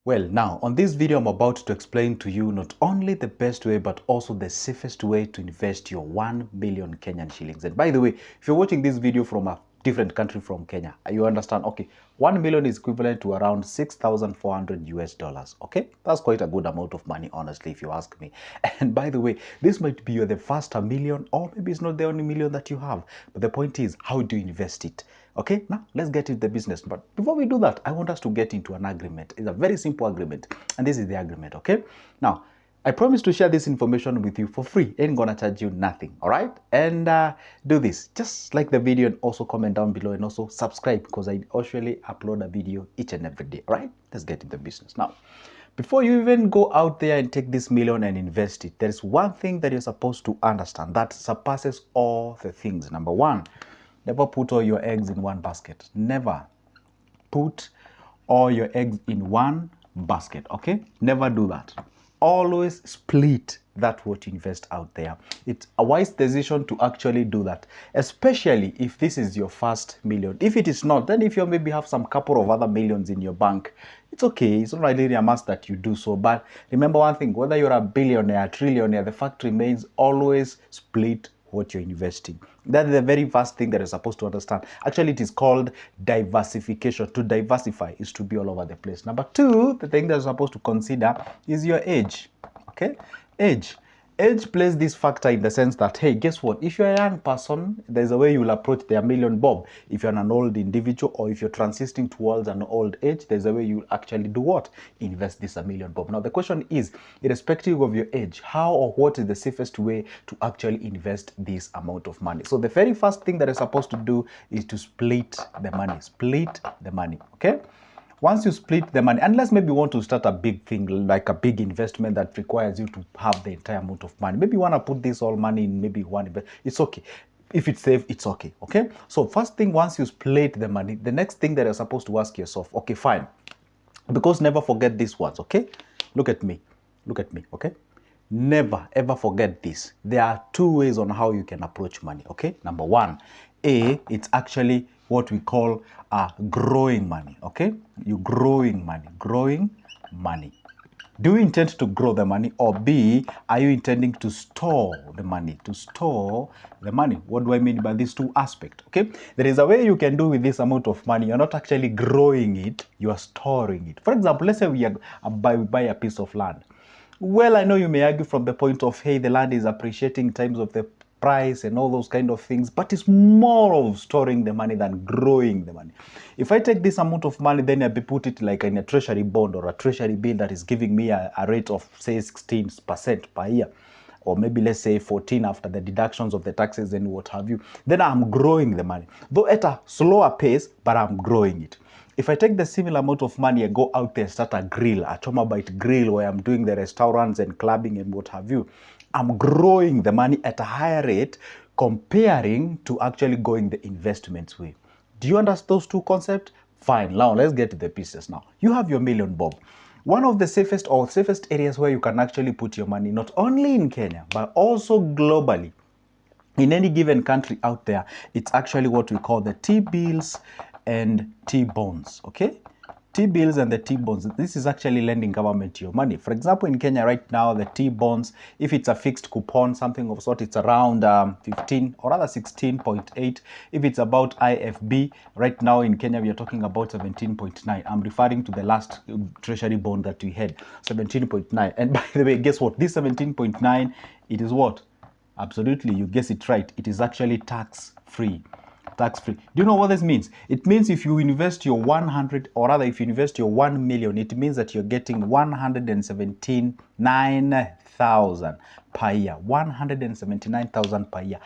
Well, now on this video, I'm about to explain to you not only the best way, but also the safest way to invest your 1 million Kenyan shillings. And by the way, if you're watching this video from a different country from Kenya, you understand, okay, 1 million is equivalent to around 6,400 US dollars. Okay, that's quite a good amount of money, honestly, if you ask me. And by the way, this might be the first a million, or maybe it's not the only million that you have. But the point is, how do you invest it? Okay, now let's get into the business. But before we do that, I want us to get into an agreement. It's a very simple agreement, and this is the agreement. Okay, now I promise to share this information with you for free. Ain't gonna charge you nothing. All right, and do this, just like the video, and also comment down below, and also subscribe, because I usually upload a video each and every day. All right, let's get into the business now. Before you even go out there and take this million and invest it, there is one thing that you're supposed to understand that surpasses all the things. Number one, never put all your eggs in one basket. Never put all your eggs in one basket, okay? Never do that. Always split that what you invest out there. It's a wise decision to actually do that, especially if this is your first million. If it is not, then if you maybe have some couple of other millions in your bank, it's okay. It's not really a must that you do so. But remember one thing, whether you're a billionaire, a trillionaire, the fact remains, always split what you're investing. That's the very first thing that you're supposed to understand. Actually, it is called diversification. To diversify is to be all over the place. Number two, the thing that you're supposed to consider is your age. Okay? Age. Age plays this factor in the sense that, hey, guess what? If you're a young person, there's a way you'll approach their million bob. If you're an old individual, or if you're transitioning towards an old age, there's a way you'll actually do what? Invest this a million bob. Now, the question is, irrespective of your age, how or what is the safest way to actually invest this amount of money? So the very first thing that you're supposed to do is to split the money. Split the money, okay? Once you split the money, unless maybe you want to start a big thing, like a big investment that requires you to have the entire amount of money. Maybe you want to put this all money in maybe one investment. It's okay. If it's safe, it's okay. Okay? So first thing, once you split the money, the next thing that you're supposed to ask yourself, okay, fine. Because never forget these words, okay? Look at me. Look at me, okay? Never ever forget this. There are two ways on how you can approach money, okay? Number one, it's actually what we call growing money, okay? You growing money. Do you intend to grow the money, or B, are you intending to store the money? To store the money. What do I mean by these two aspects? Okay, there is a way you can do with this amount of money. You're not actually growing it, you are storing it. For example, let's say we buy a piece of land. Well, I know you may argue from the point of, hey, the land is appreciating in terms of the price and all those kind of things, but it's more of storing the money than growing the money. If I take this amount of money, then I put it like in a treasury bond or a treasury bill that is giving me a rate of, say, 16% per year, or maybe let's say 14 after the deductions of the taxes and what have you, then I'm growing the money, though at a slower pace, but I'm growing it. If I take the similar amount of money and go out there, start a grill, a Choma Bite grill, where I'm doing the restaurants and clubbing and what have you, I'm growing the money at a higher rate comparing to actually going the investments way. Do you understand those two concepts? Fine. Now let's get to the pieces now. You have your million bob. One of the safest areas where you can actually put your money, not only in Kenya, but also globally, in any given country out there, it's actually what we call the T-bills and T-bonds, okay? T-bills and the T-bonds, this is actually lending government your money. For example, in Kenya right now, the T-bonds, if it's a fixed coupon, something of sort, it's around 15 or rather 16.8. If it's about IFB, right now in Kenya, we are talking about 17.9. I'm referring to the last treasury bond that we had, 17.9. And by the way, guess what? This 17.9, it is what? Absolutely, you guess it right. It is actually tax-free. Tax-free. Do you know what this means? It means if you invest your 100, or rather if you invest your 1 million, it means that you're getting 179,000 per year. 179,000 per year.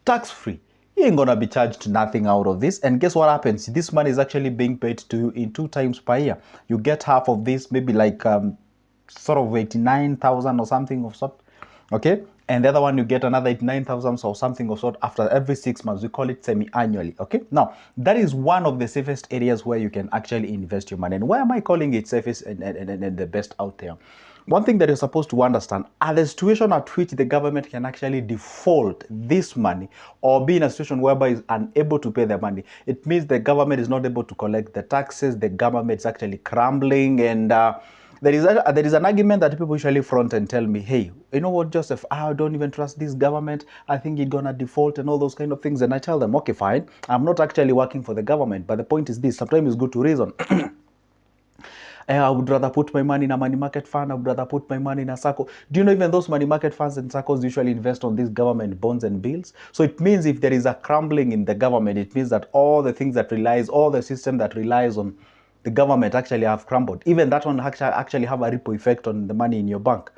Tax-free. You ain't gonna be charged nothing out of this. And guess what happens? This money is actually being paid to you in 2 times per year. You get half of this, maybe like sort of 89,000 or something of sort. Okay, and the other one you get another 89,000 or something of sort after every 6 months. We call it semi-annually. Okay, now that is one of the safest areas where you can actually invest your money. And why am I calling it safest and the best out there? One thing that you're supposed to understand are the situation at which the government can actually default this money or be in a situation whereby it's unable to pay the money. It means the government is not able to collect the taxes, the government is actually crumbling, and there is an argument that people usually front and tell me, hey, you know what, Joseph, I don't even trust this government. I think it's gonna default and all those kind of things. And I tell them, okay, fine. I'm not actually working for the government, but the point is this: sometimes it's good to reason. I would rather put my money in a money market fund. I would rather put my money in a circle. Do you know even those money market funds and circles usually invest on these government bonds and bills? So it means if there is a crumbling in the government, it means that all the things that relies, all the system that relies on the government actually have crumbled. Even that one actually have a ripple effect on the money in your bank.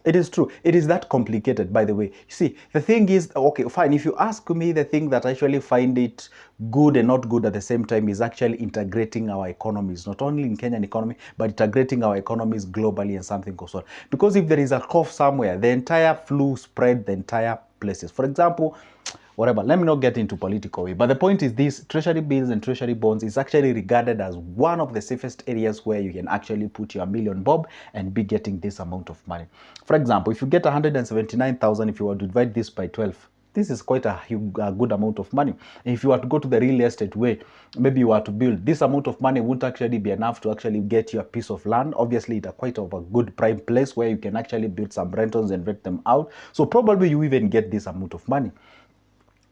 It is true. It is that complicated, by the way. You see, the thing is, okay, fine. If you ask me, the thing that I actually find it good and not good at the same time is actually integrating our economies, not only in Kenyan economy, but integrating our economies globally and something goes on. Because if there is a cough somewhere, the entire flu spread the entire places. For example, whatever, let me not get into political way, but the point is this: treasury bills and treasury bonds is actually regarded as one of the safest areas where you can actually put your million bob and be getting this amount of money. For example, if you get 179,000, if you were to divide this by 12, this is quite a good amount of money. If you were to go to the real estate way, maybe you were to build, this amount of money won't actually be enough to actually get you a piece of land. Obviously, it's quite of a good prime place where you can actually build some rentals and rent them out. So probably you even get this amount of money.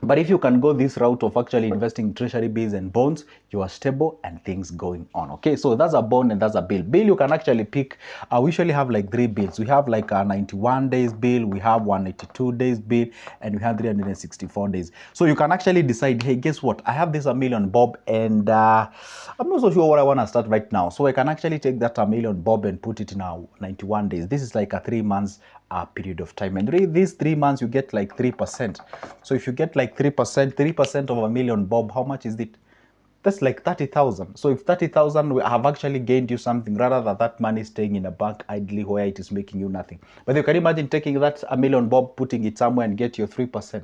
But if you can go this route of actually investing in treasury bills and bonds, you are stable and things going on. Okay, so that's a bond and that's a bill. Bill, you can actually pick, we usually have like 3 bills. We have like a 91 days bill, we have 182 days bill, and we have 364 days. So you can actually decide, hey, guess what? I have this a million bob and I'm not so sure what I want to start right now. So I can actually take that a million bob and put it in our 91 days. This is like a 3 months period of time, and these 3 months you get like 3%. So if you get like 3% of a million bob, how much is it? That's like 30,000. So if 30,000 have actually gained you something, rather than that money staying in a bank idly where it is making you nothing. But you can imagine taking that a million bob, putting it somewhere and get your 3%.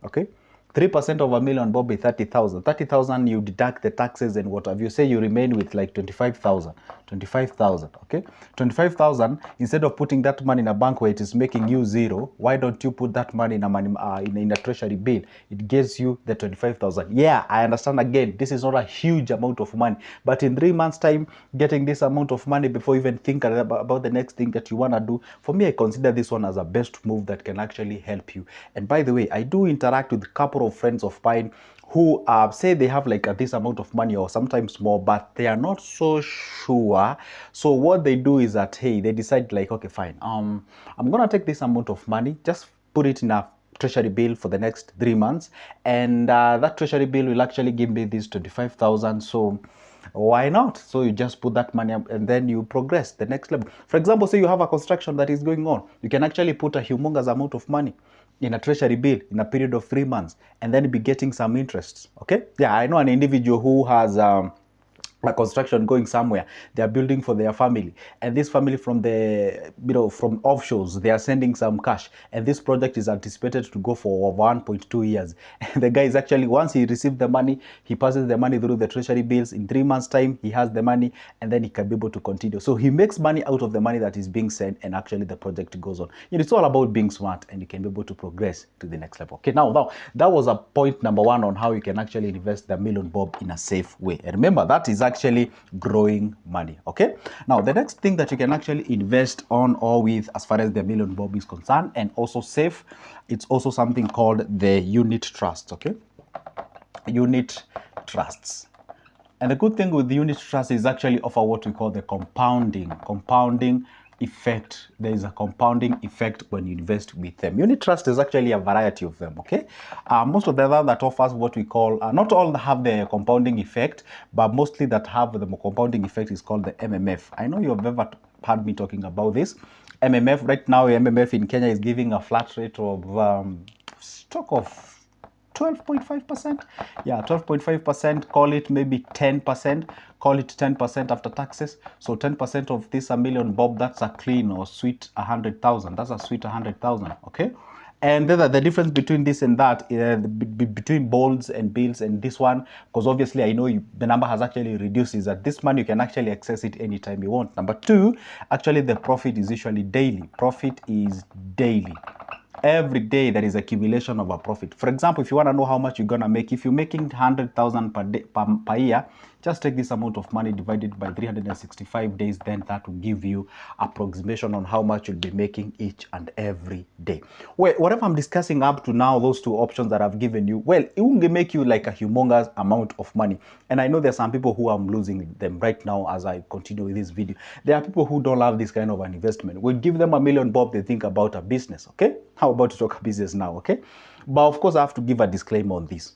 Okay, 3% of a million bob is 30,000. 30,000, you deduct the taxes and what have you, say you remain with like 25,000. 25,000, okay? 25,000, instead of putting that money in a bank where it is making you zero, why don't you put that money in a money in a treasury bill? It gives you the 25,000. Yeah, I understand. Again, this is not a huge amount of money, but in 3 months time, getting this amount of money before you even think about the next thing that you want to do, for me, I consider this one as a best move that can actually help you. And by the way, I do interact with a couple of friends of mine who say they have like this amount of money or sometimes more, but they are not so sure. So what they do is that, hey, they decide like, okay, fine, I'm gonna take this amount of money, just put it in a treasury bill for the next 3 months, and that treasury bill will actually give me this 25,000. So why not? So you just put that money up and then you progress the next level. For example, say you have a construction that is going on, you can actually put a humongous amount of money in a treasury bill in a period of 3 months and then be getting some interest. Okay, yeah, I know an individual who has a construction going somewhere. They are building for their family, and this family from the from offshores, they are sending some cash, and this project is anticipated to go for 1.2 years. And the guy is actually, once he received the money, he passes the money through the treasury bills. In 3 months time, he has the money, and then he can be able to continue. So he makes money out of the money that is being sent, and actually the project goes on. It's all about being smart, and you can be able to progress to the next level. Okay, now that was a point number 1 on how you can actually invest the million bob in a safe way. And remember, that is actually growing money. Okay, now the next thing that you can actually invest on or with as far as the million bob is concerned, and also safe, it's also something called the unit trust. Okay, unit trusts. And the good thing with the unit trust is actually offer what we call the compounding effect. There is a compounding effect when you invest with them. Unit trust is actually a variety of them. Okay, most of the other that offers what we call, not all have the compounding effect, but mostly that have the compounding effect is called the MMF. I know you have ever heard me talking about this. MMF right now, MMF in Kenya is giving a flat rate of stock of 12.5%. Yeah, 12.5%. Call it maybe 10%. Call it 10% after taxes. So 10% of this a million bob, that's a clean or sweet 100,000. That's a sweet 100,000. Okay. And then the difference between this and that, between bonds and bills and this one, because obviously I know the number has actually reduced, is that this money you can actually access it anytime you want. Number 2, actually the profit is usually daily. Profit is daily. Every day there is accumulation of a profit. For example, if you want to know how much you're gonna make, if you're making 100,000 per year, Just take this amount of money divided by 365 days, then that will give you approximation on how much you'll be making each and every day. Well, whatever I'm discussing up to now, those two options that I've given you, well, it won't make you like a humongous amount of money. And I know there's some people who I'm losing them right now as I continue with this video. There are people who don't have this kind of an investment. We'll give them $1 million bob, they think about a business, okay? How about to talk business now, okay? But of course, I have to give a disclaimer on this.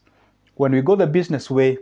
When we go the business way,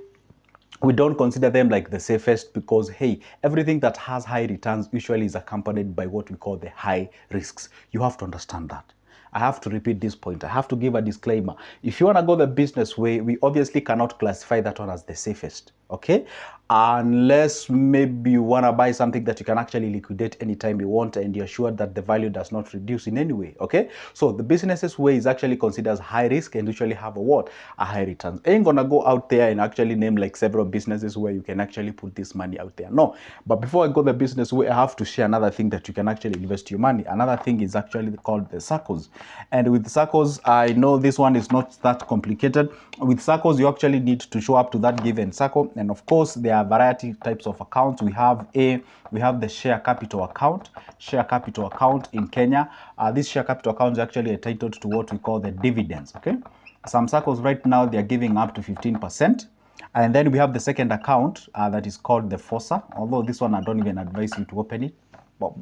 we don't consider them like the safest because, hey, everything that has high returns usually is accompanied by what we call the high risks. You have to understand that. I have to repeat this point. I have to give a disclaimer. If you want to go the business way, we obviously cannot classify that one as the safest, okay? Unless maybe you want to buy something that you can actually liquidate anytime you want and you're sure that the value does not reduce in any way, okay? So the business's way is actually considered as high risk and usually have a what? A high return. I ain't gonna go out there and actually name like several businesses where you can actually put this money out there. No, but before I go the business way, I have to share another thing that you can actually invest your money. Another thing is actually called the circles. And with circles, I know this one is not that complicated. With circles, you actually need to show up to that given circle. And of course, there are variety types of accounts. We have the share capital account. Share capital account in Kenya. This share capital account is actually entitled to what we call the dividends, okay? Some circles right now, they're giving up to 15%. And then we have the second account that is called the FOSA. Although this one, I don't even advise you to open it. But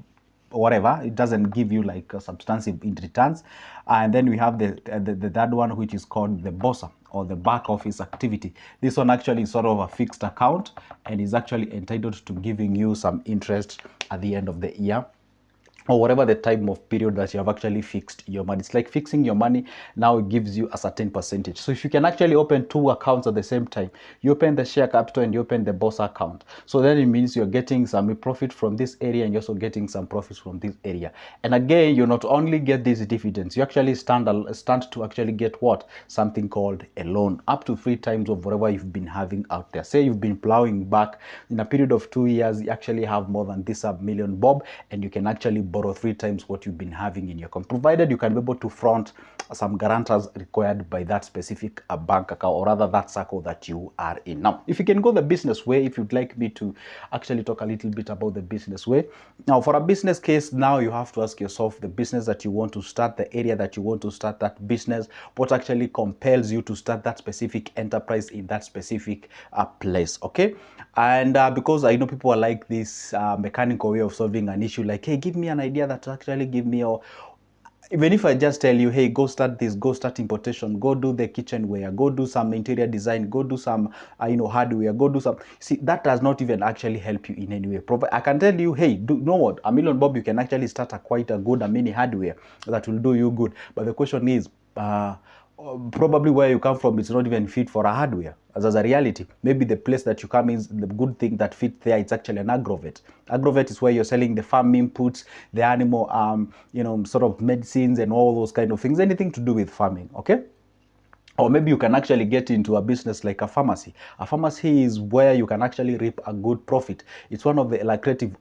whatever, it doesn't give you like a substantive returns. And then we have the third one, which is called the BOSA, or the back office activity. This one actually is sort of a fixed account and is actually entitled to giving you some interest at the end of the year, or whatever the time of period that you have actually fixed your money. It's like fixing your money. Now it gives you a certain percentage. So if you can actually open two accounts at the same time, you open the share capital and you open the boss account. So then it means you're getting some profit from this area and you're also getting some profits from this area. And again, you not only get these dividends, you actually stand to actually get what? Something called a loan, up to 3 times of whatever you've been having out there. Say you've been plowing back in a period of 2 years, you actually have more than this $1 million bob, and you can actually borrow 3 times what you've been having in your account, provided you can be able to front some guarantors required by that specific bank account, or rather that circle that you are in. Now, if you can go the business way, if you'd like me to actually talk a little bit about the business way. Now, for a business case, now you have to ask yourself the business that you want to start, the area that you want to start that business, what actually compels you to start that specific enterprise in that specific place, okay? And because I know people are like this mechanical way of solving an issue, like, hey, give me an idea that actually give me, or even if I just tell you, hey, go start this, go start importation, go do the kitchenware, go do some interior design, go do some, hardware, go do some. See, that does not even actually help you in any way. I can tell you, hey, you know what, $1 million bob, you can actually start quite a good mini hardware that will do you good. But the question is, probably where you come from, it's not even fit for a hardware. As a reality, maybe the place that you come in, the good thing that fit there, it's actually an agrovet. Agrovet is where you're selling the farm inputs, the animal, sort of medicines and all those kind of things, anything to do with farming, okay? Or maybe you can actually get into a business like a pharmacy. A pharmacy is where you can actually reap a good profit. It's one of the lucrative,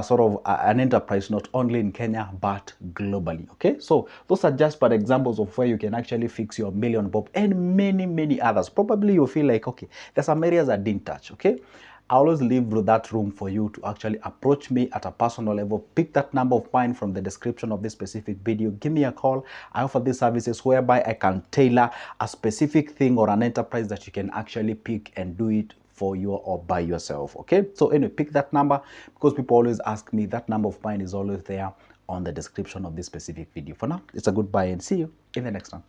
sort of an enterprise, not only in Kenya, but globally, okay? So those are just but examples of where you can actually fix your $1 million bob, and many, many others. Probably you feel like, okay, there's some areas I didn't touch, okay? I always leave that room for you to actually approach me at a personal level. Pick that number of mine from the description of this specific video. Give me a call. I offer these services whereby I can tailor a specific thing or an enterprise that you can actually pick and do it for you or by yourself, okay? So anyway, pick that number, because people always ask me. That number of mine is always there on the description of this specific video. For now, it's a goodbye and see you in the next one.